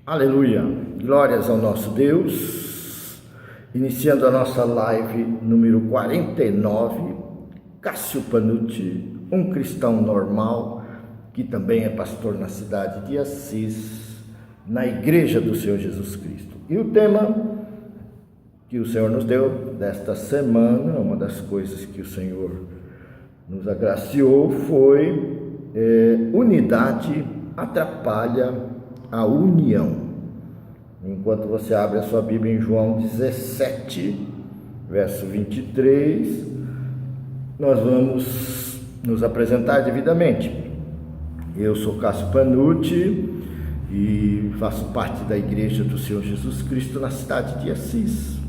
Aleluia, glórias ao nosso Deus. Iniciando a nossa live número 49, Cássio Panucci, um cristão normal, que também é pastor na cidade de Assis, na Igreja do Senhor Jesus Cristo. E o tema que o Senhor nos deu desta semana, uma das coisas que o Senhor nos agraciou foi unidade atrapalha a união. Enquanto você abre a sua Bíblia em João 17, verso 23, nós vamos nos apresentar devidamente. Eu sou Cássio Panucci e faço parte da Igreja do Senhor Jesus Cristo na cidade de Assis.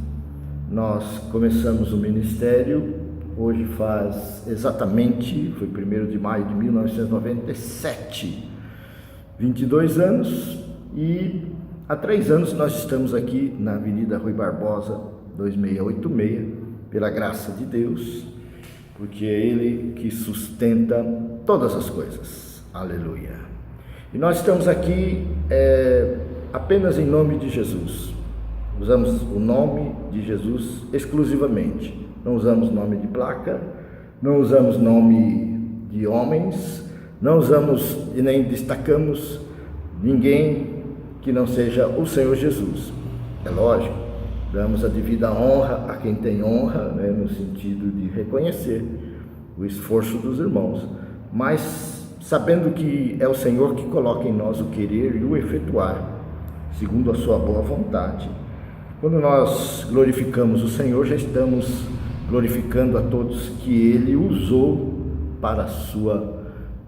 Nós começamos o ministério, hoje faz exatamente, foi 1º de maio de 1997, 22 anos, e há 3 anos nós estamos aqui na Avenida Rui Barbosa, 2686, pela graça de Deus, porque é Ele que sustenta todas as coisas. Aleluia! E nós estamos aqui apenas em nome de Jesus. Usamos o nome de Jesus exclusivamente. Não usamos nome de placa, não usamos nome de homens, não usamos e nem destacamos ninguém que não seja o Senhor Jesus. É lógico, damos a devida honra a quem tem honra, no sentido de reconhecer o esforço dos irmãos, mas sabendo que é o Senhor que coloca em nós o querer e o efetuar, segundo a sua boa vontade. Quando nós glorificamos o Senhor, já estamos glorificando a todos que Ele usou para a sua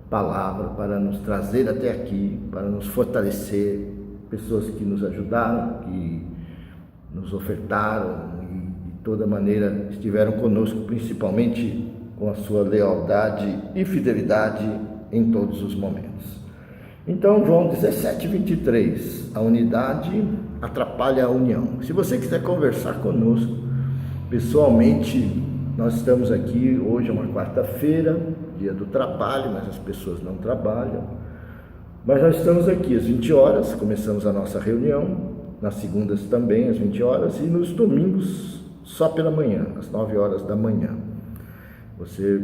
palavra, para nos trazer até aqui, para nos fortalecer, pessoas que nos ajudaram, que nos ofertaram e de toda maneira estiveram conosco, principalmente com a sua lealdade e fidelidade em todos os momentos. Então, João 17, 23, a unidade atrapalha a união. Se você quiser conversar conosco pessoalmente, nós estamos aqui, hoje é uma quarta-feira, dia do trabalho, mas as pessoas não trabalham. Mas nós estamos aqui às 20 horas, começamos a nossa reunião, nas segundas também às 20 horas e nos domingos só pela manhã, às 9 horas da manhã. Você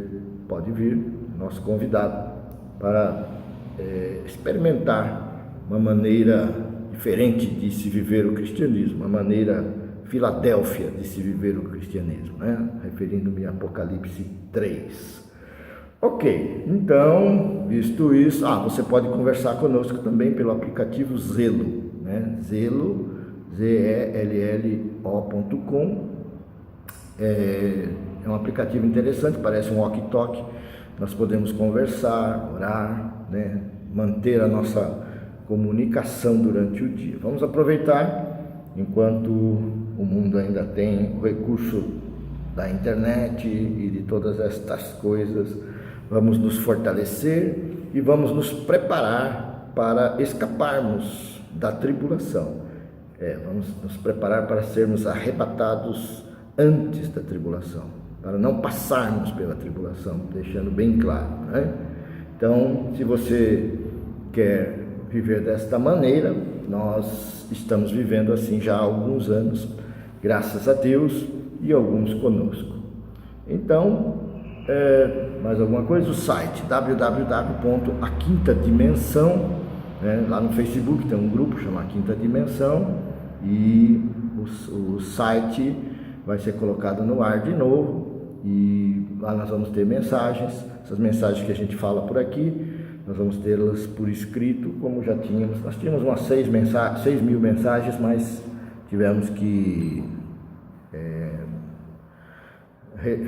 pode vir, nosso convidado, para experimentar uma maneira diferente de se viver o cristianismo, uma maneira Filadélfia de se viver o cristianismo, referindo-me a Apocalipse 3. Ok, então, visto isso, você pode conversar conosco também pelo aplicativo Zelo, Zelo, zello.com. É um aplicativo interessante, parece um walkie-talkie. Nós podemos conversar, orar, manter a nossa comunicação durante o dia. Vamos aproveitar enquanto o mundo ainda tem o recurso da internet e de todas estas coisas. Vamos nos fortalecer e vamos nos preparar para escaparmos da tribulação. Vamos nos preparar para sermos arrebatados antes da tribulação, para não passarmos pela tribulação, deixando bem claro, Então, se você quer viver desta maneira, nós estamos vivendo assim já há alguns anos, graças a Deus, e alguns conosco. Então, mais alguma coisa? O site www.aquintadimensão, lá no Facebook tem um grupo chamado Quinta Dimensão, e o site vai ser colocado no ar de novo, e lá nós vamos ter mensagens. Essas mensagens que a gente fala por aqui, nós vamos tê-las por escrito, como já tínhamos. Nós tínhamos umas 6 mil mensagens, mas tivemos que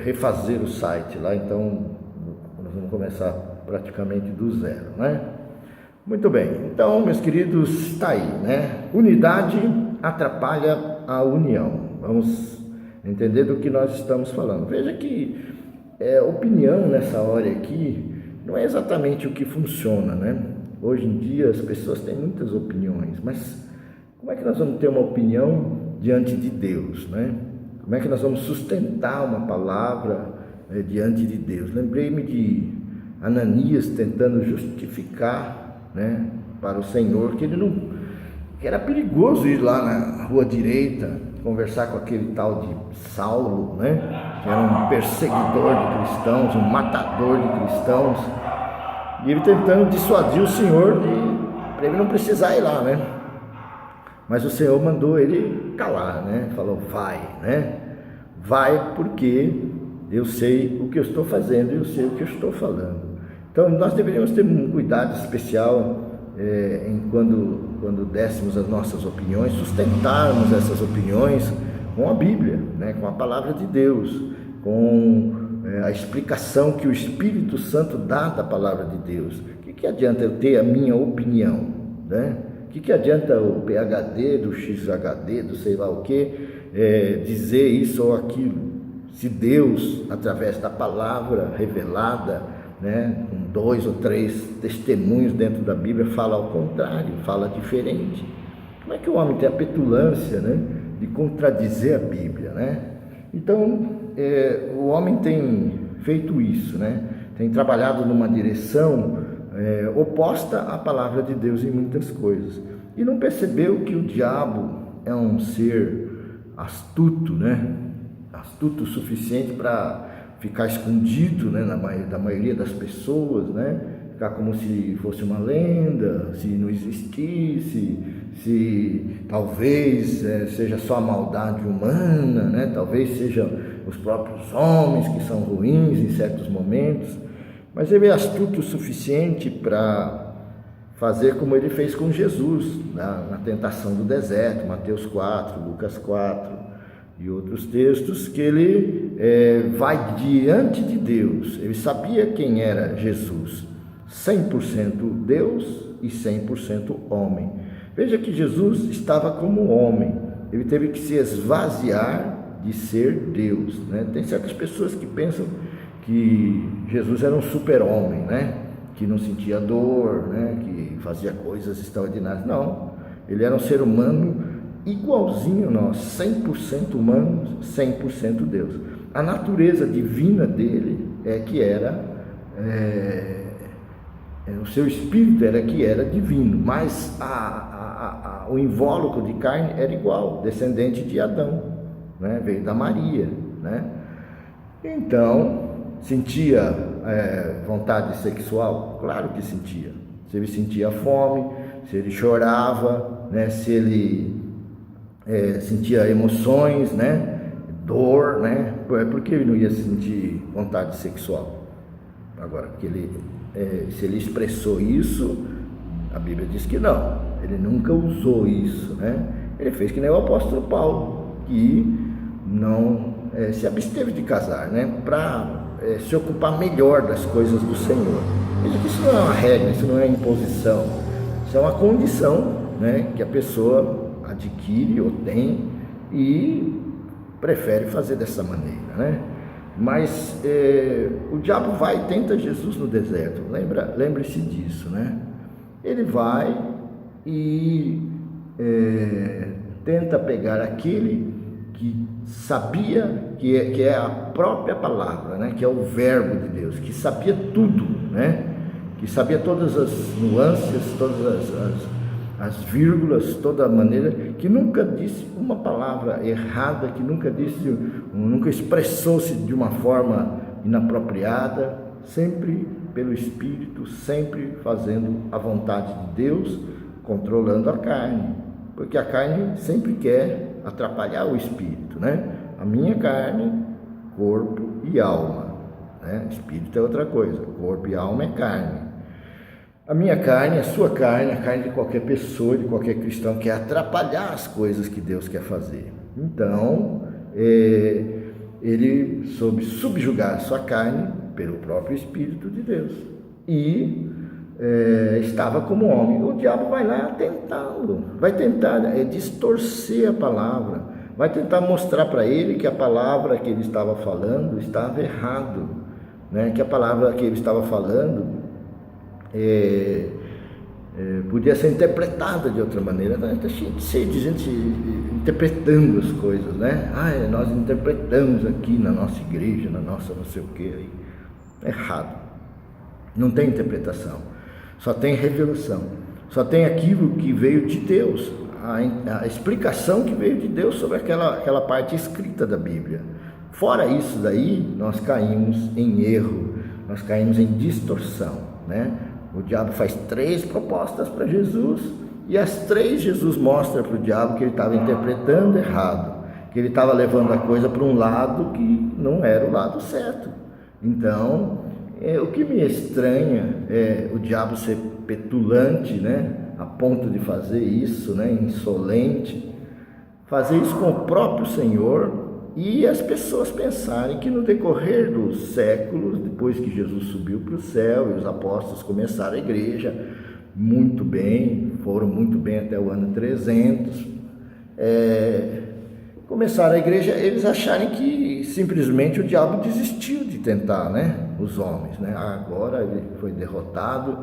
refazer o site lá, então nós vamos começar praticamente do zero, Muito bem, então, meus queridos, está aí, Unidade atrapalha a união. Vamos entender do que nós estamos falando. Veja que opinião nessa hora aqui não é exatamente o que funciona, Hoje em dia as pessoas têm muitas opiniões, mas como é que nós vamos ter uma opinião diante de Deus, Como é que nós vamos sustentar uma palavra diante de Deus? Lembrei-me de Ananias tentando justificar, para o Senhor que ele que era perigoso ir lá na rua direita, conversar com aquele tal de Saulo, né? Que era um perseguidor de cristãos, um matador de cristãos, e ele tentando dissuadir o Senhor para ele não precisar ir lá, né? Mas o Senhor mandou ele calar, né? Falou, vai, né? Vai, porque eu sei o que eu estou fazendo e eu sei o que eu estou falando. Então nós deveríamos ter um cuidado especial quando dessemos as nossas opiniões, sustentarmos essas opiniões com a Bíblia, né? Com a palavra de Deus, com a explicação que o Espírito Santo dá da palavra de Deus. O que adianta eu ter a minha opinião, né? O que adianta o PhD, do XHD, do sei lá o que, dizer isso ou aquilo, se Deus, através da palavra revelada, né, com 2 ou 3 testemunhos dentro da Bíblia, fala ao contrário, fala diferente? Como é que o homem tem a petulância, né, de contradizer a Bíblia, né? Então, o homem tem feito isso, né? Tem trabalhado numa direção oposta à palavra de Deus em muitas coisas, e não percebeu que o diabo é um ser astuto, né? Astuto o suficiente para ficar escondido, né, da maioria das pessoas, né? Ficar como se fosse uma lenda, se não existisse, se talvez seja só a maldade humana, né? Talvez sejam os próprios homens que são ruins em certos momentos. Mas ele é astuto o suficiente para fazer como ele fez com Jesus, na tentação do deserto, Mateus 4, Lucas 4 e outros textos, que ele vai diante de Deus. Ele sabia quem era Jesus, 100% Deus e 100% homem. Veja que Jesus estava como homem, ele teve que se esvaziar de ser Deus, né? Tem certas pessoas que pensam que Jesus era um super-homem, né? Que não sentia dor, né? Que fazia coisas extraordinárias. Não, ele era um ser humano igualzinho a nós, 100% humano, 100% Deus. A natureza divina dele que era, o seu espírito era que era divino, mas o invólucro de carne era igual, descendente de Adão, né? Veio da Maria, né? Então, sentia vontade sexual? Claro que sentia. Se ele sentia fome, se ele chorava, né? Se ele sentia emoções, né? Dor, né? Por que ele não ia sentir vontade sexual? Agora, porque se ele expressou isso, a Bíblia diz que não, ele nunca usou isso, né? Ele fez que nem o apóstolo Paulo, que não se absteve de casar, né? Para se ocupar melhor das coisas do Senhor. Veja que isso não é uma regra, isso não é imposição, isso é uma condição, né? Que a pessoa adquire ou tem e prefere fazer dessa maneira, né? Mas o diabo vai e tenta Jesus no deserto, lembre-se disso, né? Ele vai e tenta pegar aquele que sabia que é a própria palavra, né? Que é o verbo de Deus, que sabia tudo, né? Que sabia todas as nuances, todas as vírgulas, toda a maneira, que nunca disse uma palavra errada, que nunca expressou-se de uma forma inapropriada, sempre pelo Espírito, sempre fazendo a vontade de Deus, controlando a carne, porque a carne sempre quer atrapalhar o Espírito, né? A minha carne, corpo e alma, né? Espírito é outra coisa, corpo e alma é carne. A minha carne, a sua carne, a carne de qualquer pessoa, de qualquer cristão, quer atrapalhar as coisas que Deus quer fazer. Então, ele soube subjugar a sua carne pelo próprio Espírito de Deus. E estava como homem. O diabo vai lá tentá-lo, vai tentar distorcer a palavra, vai tentar mostrar para ele que a palavra que ele estava falando estava errado, né? Que a palavra que ele estava falando podia ser interpretada de outra maneira. Está cheio de gente interpretando as coisas, né? Nós interpretamos aqui na nossa igreja, na nossa não sei o que aí. Errado. Não tem interpretação, só tem revelação, só tem aquilo que veio de Deus. a explicação que veio de Deus sobre aquela parte escrita da Bíblia. Fora isso daí, nós caímos em erro, nós caímos em distorção, né? O diabo faz 3 propostas para Jesus, e as 3 Jesus mostra para o diabo que ele estava interpretando errado, que ele estava levando a coisa para um lado que não era o lado certo. Então, o que me estranha é o diabo ser petulante, né, a ponto de fazer isso, né, insolente, fazer isso com o próprio Senhor, e as pessoas pensarem que no decorrer dos séculos, depois que Jesus subiu para o céu e os apóstolos começaram a igreja muito bem, foram muito bem até o ano 300, começaram a igreja, eles acharem que simplesmente o diabo desistiu de tentar, né, os homens, né? Agora ele foi derrotado,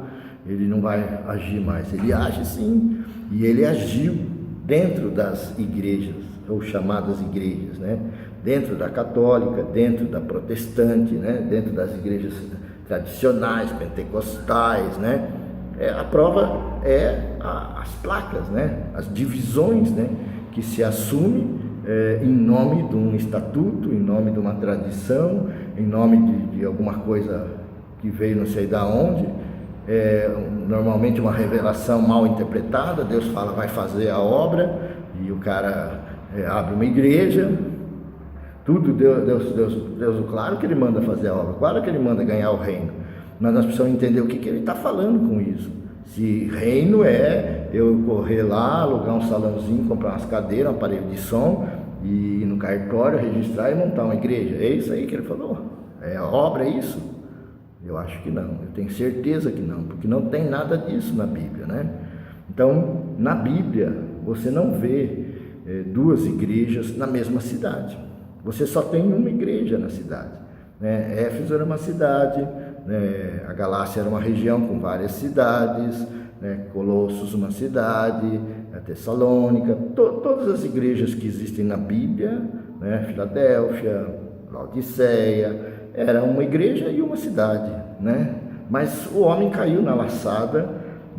ele não vai agir mais. Ele age sim, e ele agiu dentro das igrejas, ou chamadas igrejas, né? Dentro da católica, dentro da protestante, né? Dentro das igrejas tradicionais, pentecostais, né? A prova é as placas, né? As divisões, né? Que se assume em nome de um estatuto, em nome de uma tradição, em nome de alguma coisa que veio não sei da onde, normalmente uma revelação mal interpretada. Deus fala, vai fazer a obra, e o cara abre uma igreja, tudo Deus, claro que ele manda fazer a obra, claro que ele manda ganhar o reino, mas nós precisamos entender o que ele está falando com isso. Se reino é eu correr lá, alugar um salãozinho, comprar umas cadeiras, um aparelho de som, e ir no cartório, registrar e montar uma igreja, é isso aí que ele falou? É a obra, é isso? Eu acho que não, eu tenho certeza que não, porque não tem nada disso na Bíblia, né? Então, na Bíblia, você não vê 2 igrejas na mesma cidade, você só tem uma igreja na cidade, né? Éfeso era uma cidade, né? A Galácia era uma região com várias cidades, né? Colossos uma cidade, a Tessalônica, todas as igrejas que existem na Bíblia, né? Filadélfia, Laodiceia, era uma igreja e uma cidade, né? Mas o homem caiu na laçada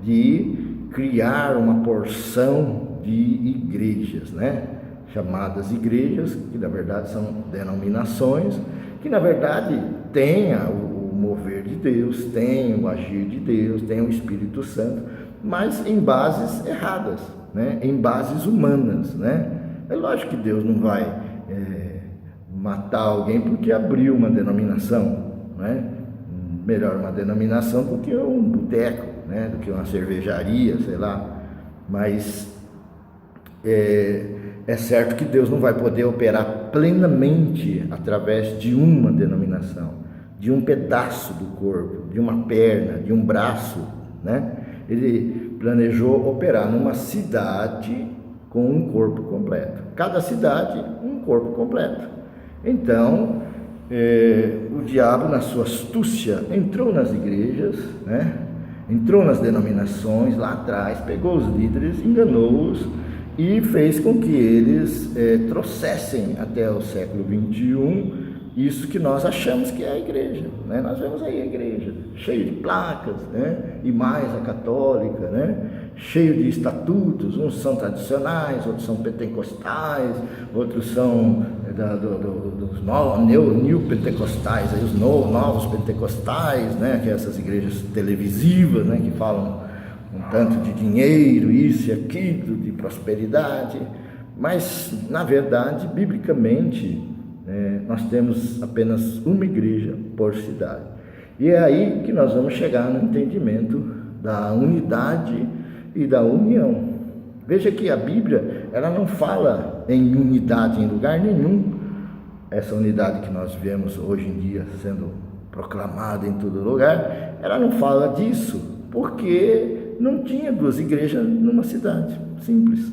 de criar uma porção de igrejas, né? Chamadas igrejas, que na verdade são denominações, que na verdade têm o mover de Deus, têm o agir de Deus, têm o Espírito Santo, mas em bases erradas, né? Em bases humanas, né? É lógico que Deus não vai matar alguém porque abriu uma denominação, né? Melhor uma denominação do que um boteco, né? Do que uma cervejaria, sei lá. Mas é certo que Deus não vai poder operar plenamente através de uma denominação, de um pedaço do corpo, de uma perna, de um braço, né? Ele planejou operar numa cidade com um corpo completo. Cada cidade, um corpo completo. Então, o diabo, na sua astúcia, entrou nas igrejas, né? Entrou nas denominações lá atrás, pegou os líderes, enganou-os e fez com que eles trouxessem até o século XXI isso que nós achamos que é a igreja, né? Nós vemos aí a igreja cheia de placas, né? E mais a católica, né? Cheio de estatutos, uns são tradicionais, outros são pentecostais, outros são dos neopentecostais, aí os novos pentecostais, né? Que é essas igrejas televisivas, né? Que falam um tanto de dinheiro, isso e aquilo, de prosperidade, mas na verdade, biblicamente, nós temos apenas uma igreja por cidade, e é aí que nós vamos chegar no entendimento da unidade e da união. Veja que a Bíblia, ela não fala em unidade em lugar nenhum, essa unidade que nós vemos hoje em dia sendo proclamada em todo lugar, ela não fala disso, porque não tinha 2 igrejas numa cidade, simples,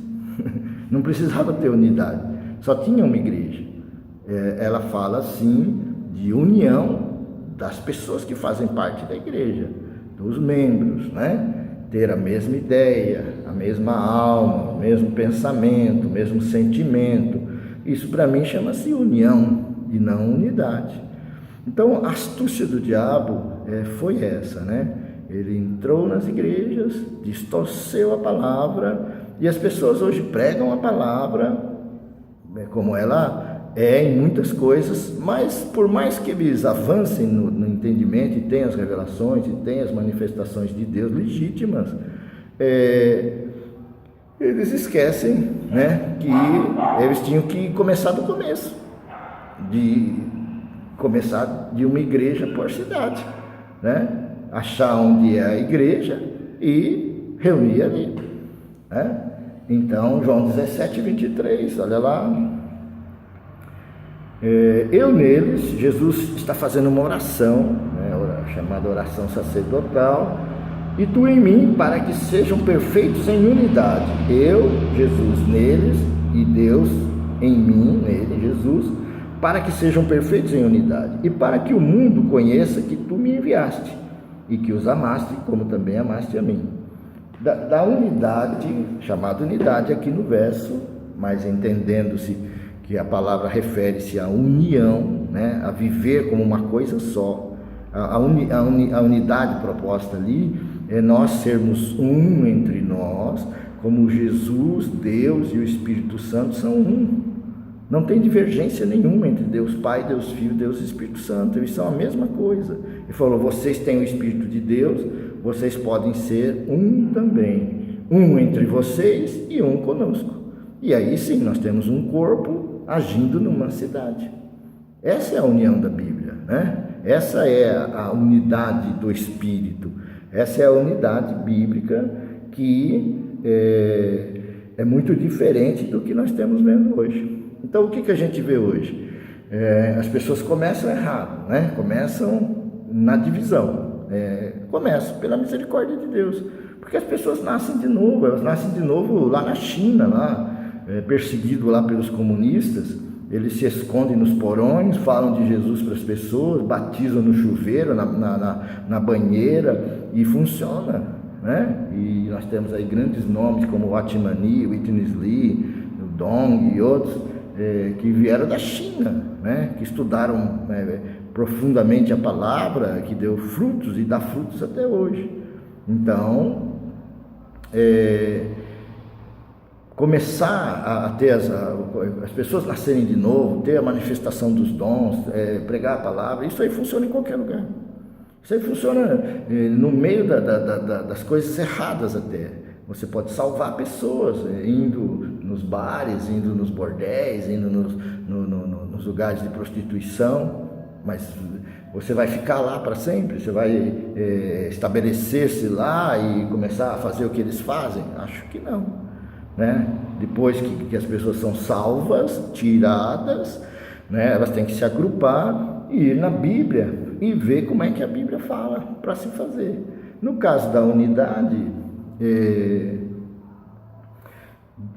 não precisava ter unidade, só tinha uma igreja. Ela fala sim de união das pessoas que fazem parte da igreja, dos membros, né? Ter a mesma ideia, a mesma alma, o mesmo pensamento, o mesmo sentimento. Isso para mim chama-se união e não unidade. Então a astúcia do diabo foi essa, né? Ele entrou nas igrejas, distorceu a palavra E as pessoas hoje pregam a palavra como ela é em muitas coisas, mas por mais que eles avancem no entendimento e tenham as revelações e tenham as manifestações de Deus legítimas, eles esquecem, né, que eles tinham que começar do começo, de começar de uma igreja por cidade, né? Achar onde é a igreja e reunir ali, né? Então, João 17:23, olha lá. Eu neles, Jesus está fazendo uma oração, né, chamada oração sacerdotal, e tu em mim, para que sejam perfeitos em unidade. Eu, Jesus, neles, e Deus em mim, nele, Jesus, para que sejam perfeitos em unidade, e para que o mundo conheça que tu me enviaste, e que os amaste, como também amaste a mim. Da unidade, chamada unidade aqui no verso, mas entendendo-se que a palavra refere-se à união, né, a viver como uma coisa só. A unidade proposta ali é nós sermos um entre nós, como Jesus, Deus e o Espírito Santo são um. Não tem divergência nenhuma entre Deus Pai, Deus Filho, Deus e Espírito Santo. Eles são a mesma coisa. Ele falou, vocês têm o Espírito de Deus, vocês podem ser um também. Um entre vocês e um conosco. E aí sim, nós temos um corpo agindo numa cidade. Essa é a união da Bíblia, né? Essa é a unidade do Espírito. Essa é a unidade bíblica que é muito diferente do que nós estamos vendo hoje. Então, o que a gente vê hoje? As pessoas começam errado, né? Começam na divisão. Começam pela misericórdia de Deus. Porque as pessoas nascem de novo. Elas nascem de novo lá na China, lá, perseguido lá pelos comunistas. Eles se escondem nos porões, falam de Jesus para as pessoas, batizam no chuveiro, na banheira, e funciona, né? E nós temos aí grandes nomes como Watchman Nee, Witness Lee, o Dong e outros, que vieram da China, né? Que estudaram profundamente a palavra, que deu frutos e dá frutos até hoje. Então, começar a ter as pessoas nascerem de novo, ter a manifestação dos dons, pregar a palavra, isso aí funciona em qualquer lugar. Isso aí funciona no meio das coisas erradas até. Você pode salvar pessoas indo nos bares, indo nos bordéis, indo nos lugares de prostituição, mas você vai ficar lá para sempre? Você vai estabelecer-se lá e começar a fazer o que eles fazem? Acho que não, né? Depois que as pessoas são salvas, tiradas, né, elas têm que se agrupar e ir na Bíblia e ver como é que a Bíblia fala para se fazer. No caso da unidade,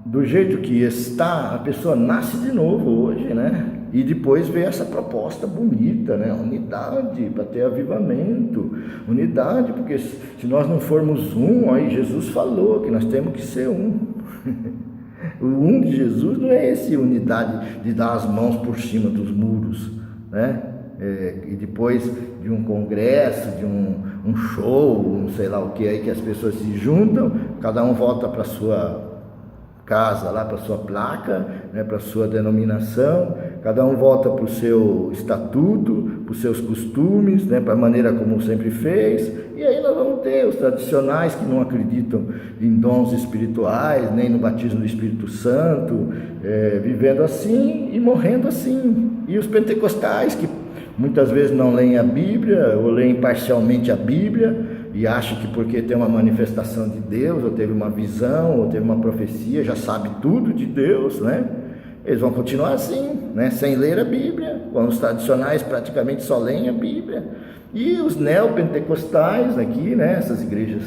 do jeito que está, a pessoa nasce de novo hoje, né? E depois vê essa proposta bonita, né? Unidade para ter avivamento, unidade, porque se nós não formos um, aí Jesus falou que nós temos que ser um. O um de Jesus não é esse unidade de dar as mãos por cima dos muros, né? E depois de um congresso, de um show, não sei lá o que aí, que as pessoas se juntam, cada um volta para a sua casa, lá para a sua placa, né, para a sua denominação, cada um volta para o seu estatuto, para os seus costumes, né, para a maneira como sempre fez, e aí nós vamos ter os tradicionais que não acreditam em dons espirituais, nem no batismo do Espírito Santo, vivendo assim e morrendo assim, e os pentecostais que muitas vezes não leem a Bíblia, ou leem parcialmente a Bíblia, e acham que porque tem uma manifestação de Deus, ou teve uma visão, ou teve uma profecia, já sabe tudo de Deus, né? Eles vão continuar assim, né? Sem ler a Bíblia, quando os tradicionais praticamente só leem a Bíblia. E os neopentecostais aqui, né? Essas igrejas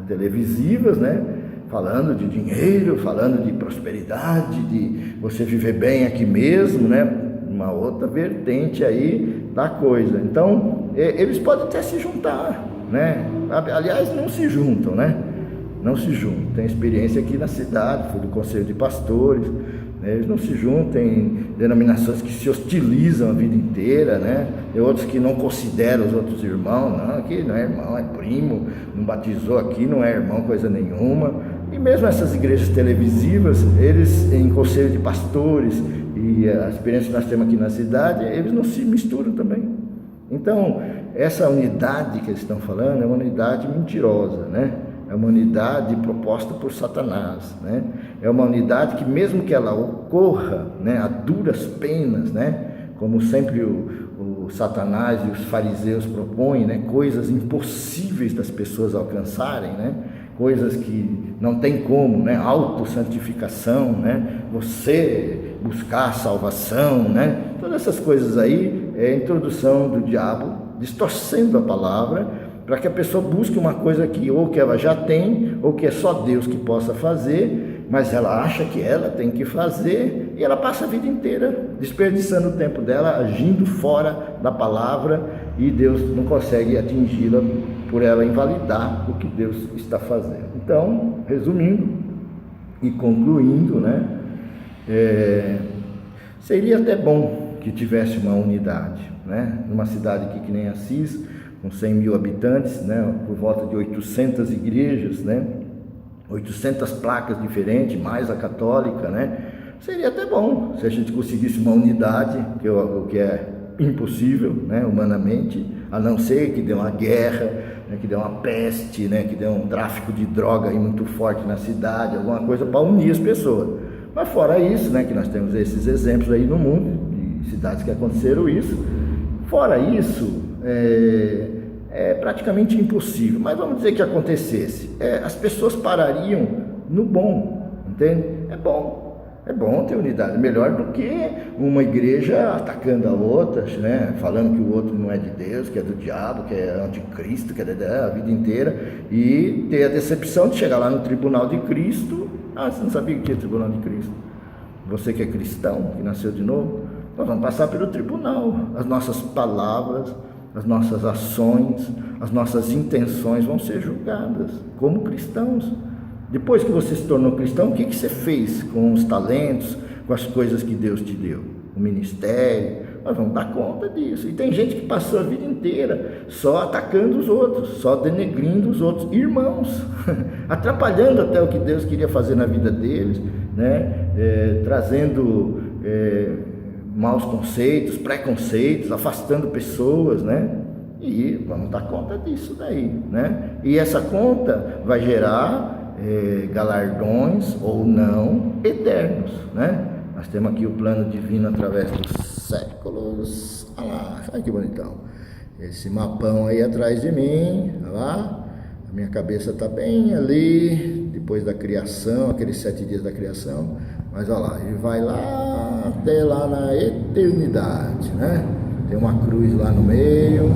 televisivas, né? Falando de dinheiro, falando de prosperidade, de você viver bem aqui mesmo, né? Uma outra vertente aí da coisa. Então, eles podem até se juntar, né? Aliás, não se juntam, né? Não se juntam. Tem experiência aqui na cidade, fui do Conselho de Pastores, né? Eles não se juntam, tem denominações que se hostilizam a vida inteira, né? Tem outros que não consideram os outros irmãos, não, aqui não é irmão, é primo, não batizou aqui, não é irmão coisa nenhuma, E mesmo essas igrejas televisivas, eles, em conselho de pastores, e a experiência que nós temos aqui na cidade, eles não se misturam também. Então, essa unidade que eles estão falando é uma unidade mentirosa, né? É uma unidade proposta por Satanás, né? É uma unidade que, mesmo que ela ocorra, né, a duras penas, né, como sempre o Satanás e os fariseus propõem, né, coisas impossíveis das pessoas alcançarem, né, coisas que não tem como, né, autossantificação, né, você buscar a salvação, né, todas essas coisas aí é a introdução do diabo, distorcendo a palavra, para que a pessoa busque uma coisa que ou que ela já tem, ou que é só Deus que possa fazer, mas ela acha que ela tem que fazer, e ela passa a vida inteira desperdiçando o tempo dela, agindo fora da palavra, e Deus não consegue atingi-la por ela invalidar o que Deus está fazendo. Então, resumindo e concluindo, né, seria até bom que tivesse uma unidade, né, numa cidade aqui que nem Assis, com 100 mil habitantes, né, por volta de 800 igrejas, né, 800 placas diferentes, mais a católica, né, seria até bom se a gente conseguisse uma unidade, o que é impossível, né, humanamente, a não ser que dê uma guerra, né, que dê uma peste, né, que dê um tráfico de droga aí muito forte na cidade, alguma coisa para unir as pessoas. Mas fora isso, né, que nós temos esses exemplos aí no mundo, de cidades que aconteceram isso, fora isso, é praticamente impossível, mas vamos dizer que acontecesse, as pessoas parariam no bom, entende? É bom ter unidade, melhor do que uma igreja atacando a outra, né? Falando que o outro não é de Deus, que é do diabo, que é anticristo, que é a vida inteira, e ter a decepção de chegar lá no tribunal de Cristo. Você não sabia que tinha tribunal de Cristo? Você que é cristão, que nasceu de novo, nós vamos passar pelo tribunal, as nossas palavras, as nossas ações, as nossas intenções vão ser julgadas como cristãos. Depois que você se tornou cristão, o que você fez com os talentos, com as coisas que Deus te deu? O ministério, nós vamos dar conta disso. E tem gente que passou a vida inteira só atacando os outros, só denegrindo os outros irmãos, atrapalhando até o que Deus queria fazer na vida deles, né? Trazendo maus conceitos, preconceitos, afastando pessoas, né? E vamos dar conta disso daí, né? E essa conta vai gerar galardões ou não eternos, né? Nós temos aqui o plano divino através dos séculos. Olha lá, olha que bonitão. Esse mapão aí atrás de mim, olha lá. A minha cabeça está bem ali, depois da criação, aqueles 7 dias da criação. Mas olha lá, ele vai lá até lá na eternidade, né? Tem uma cruz lá no meio,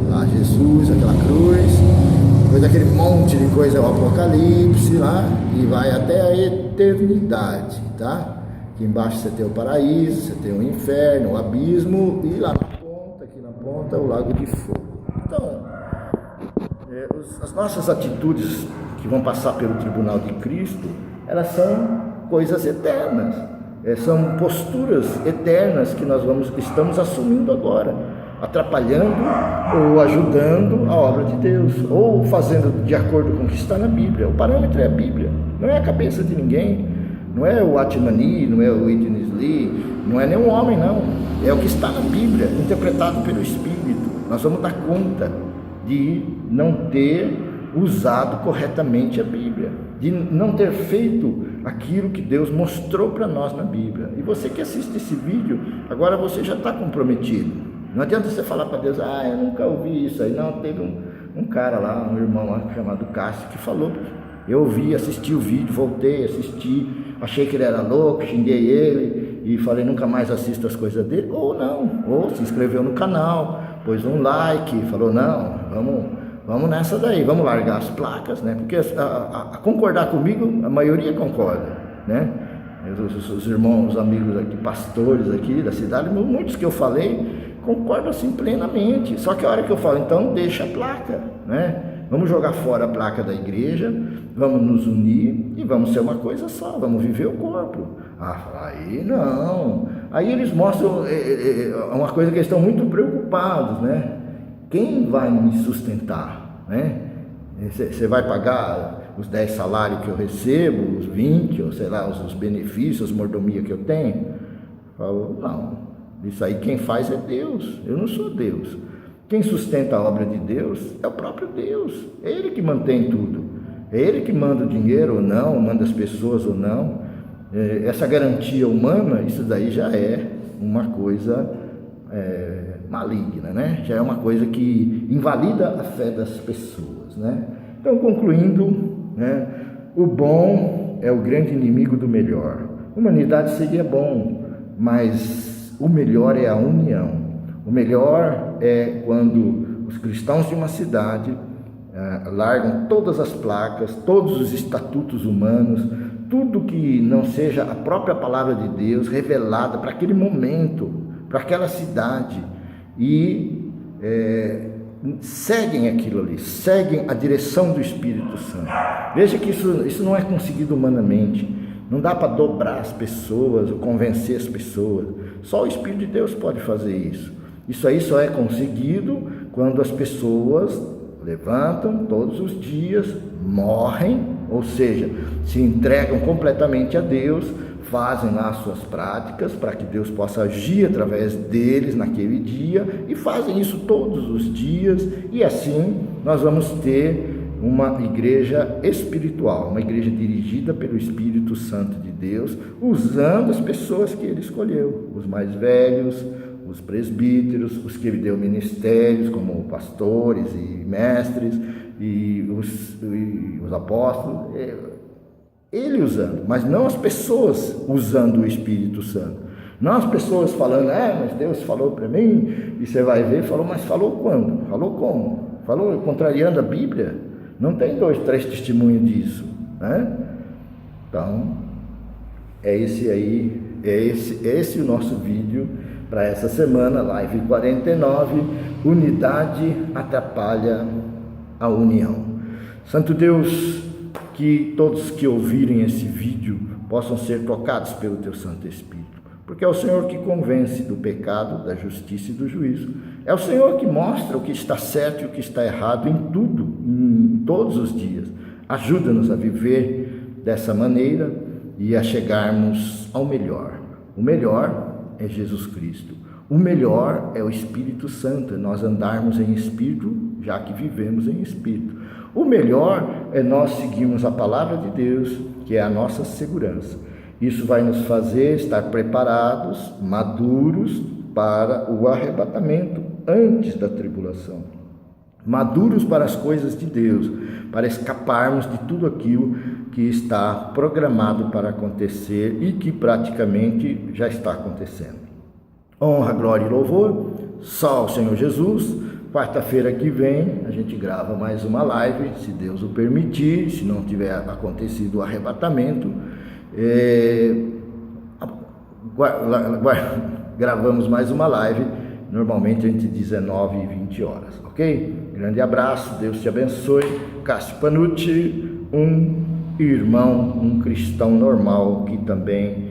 lá Jesus, aquela cruz, depois aquele monte de coisa, o Apocalipse lá, e vai até a eternidade, tá? Aqui embaixo você tem o paraíso, você tem o inferno, o abismo, e lá na ponta, aqui na ponta, o lago de fogo. Então, as nossas atitudes que vão passar pelo tribunal de Cristo, elas são coisas eternas, são posturas eternas que nós estamos assumindo agora, atrapalhando ou ajudando a obra de Deus, ou fazendo de acordo com o que está na Bíblia. O parâmetro é a Bíblia, não é a cabeça de ninguém, não é o Atmani, não é o Whitney Lee, não é nenhum homem, não, é o que está na Bíblia, interpretado pelo Espírito. Nós vamos dar conta de não ter usado corretamente a Bíblia, de não ter feito aquilo que Deus mostrou para nós na Bíblia. E você que assiste esse vídeo, agora você já está comprometido. Não adianta você falar para Deus, eu nunca ouvi isso aí. Não, teve um cara lá, um irmão lá chamado Cássio, que falou, eu ouvi, assisti o vídeo, voltei, assisti, achei que ele era louco, xinguei ele e falei, nunca mais assisto as coisas dele. Ou não, ou se inscreveu no canal, pôs um like, falou, não, vamos nessa daí, vamos largar as placas, né? Porque a concordar comigo, a maioria concorda, né? Os irmãos, os amigos aqui, pastores aqui da cidade, muitos que eu falei, concordam assim plenamente. Só que a hora que eu falo, então deixa a placa, né? Vamos jogar fora a placa da igreja, vamos nos unir e vamos ser uma coisa só, vamos viver o corpo. Aí não. Aí eles mostram uma coisa que eles estão muito preocupados, né? Quem vai me sustentar, né? Você vai pagar os 10 salários que eu recebo, os 20, ou sei lá, os benefícios, as mordomias que eu tenho. Eu falo, não, isso aí quem faz é Deus, eu não sou Deus. Quem sustenta a obra de Deus é o próprio Deus, é Ele que mantém tudo, é Ele que manda o dinheiro ou não, manda as pessoas ou não. Essa garantia humana, isso daí já é uma coisa maligna, né? Já é uma coisa que invalida a fé das pessoas, né? Então, concluindo, né? O bom é o grande inimigo do melhor. Humanidade seria bom, mas o melhor é a união. O melhor é quando os cristãos de uma cidade largam todas as placas, todos os estatutos humanos, tudo que não seja a própria palavra de Deus revelada para aquele momento, para aquela cidade, e seguem aquilo ali, seguem a direção do Espírito Santo. Veja que isso não é conseguido humanamente, não dá para dobrar as pessoas ou convencer as pessoas, só o Espírito de Deus pode fazer isso. Isso aí só é conseguido quando as pessoas levantam todos os dias, morrem, ou seja, se entregam completamente a Deus, fazem lá as suas práticas para que Deus possa agir através deles naquele dia, e fazem isso todos os dias, e assim nós vamos ter uma igreja espiritual, uma igreja dirigida pelo Espírito Santo de Deus, usando as pessoas que Ele escolheu, os mais velhos, os presbíteros, os que Ele deu ministérios, como pastores e mestres, e os apóstolos, Ele usando, mas não as pessoas usando o Espírito Santo. Não as pessoas falando, mas Deus falou para mim, e você vai ver, falou, mas falou quando? Falou como? Falou contrariando a Bíblia? Não tem 2, 3 testemunhos disso, né? Então, é esse o nosso vídeo para essa semana, live 49, unidade atrapalha a união. Santo Deus, que todos que ouvirem esse vídeo possam ser tocados pelo Teu Santo Espírito, porque é o Senhor que convence do pecado, da justiça e do juízo. É o Senhor que mostra o que está certo e o que está errado em tudo, em todos os dias. Ajuda-nos a viver dessa maneira e a chegarmos ao melhor. O melhor é Jesus Cristo. O melhor é o Espírito Santo, nós andarmos em Espírito, já que vivemos em Espírito. O melhor é nós seguirmos a palavra de Deus, que é a nossa segurança. Isso vai nos fazer estar preparados, maduros para o arrebatamento antes da tribulação. Maduros para as coisas de Deus, para escaparmos de tudo aquilo que está programado para acontecer e que praticamente já está acontecendo. Honra, glória e louvor só ao Senhor Jesus. Quarta-feira que vem a gente grava mais uma live, se Deus o permitir, se não tiver acontecido o arrebatamento. Gravamos mais uma live, normalmente entre 19 e 20 horas, ok? Grande abraço, Deus te abençoe. Cássio Panucci, um irmão, um cristão normal que também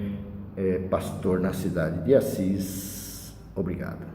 é pastor na cidade de Assis. Obrigado.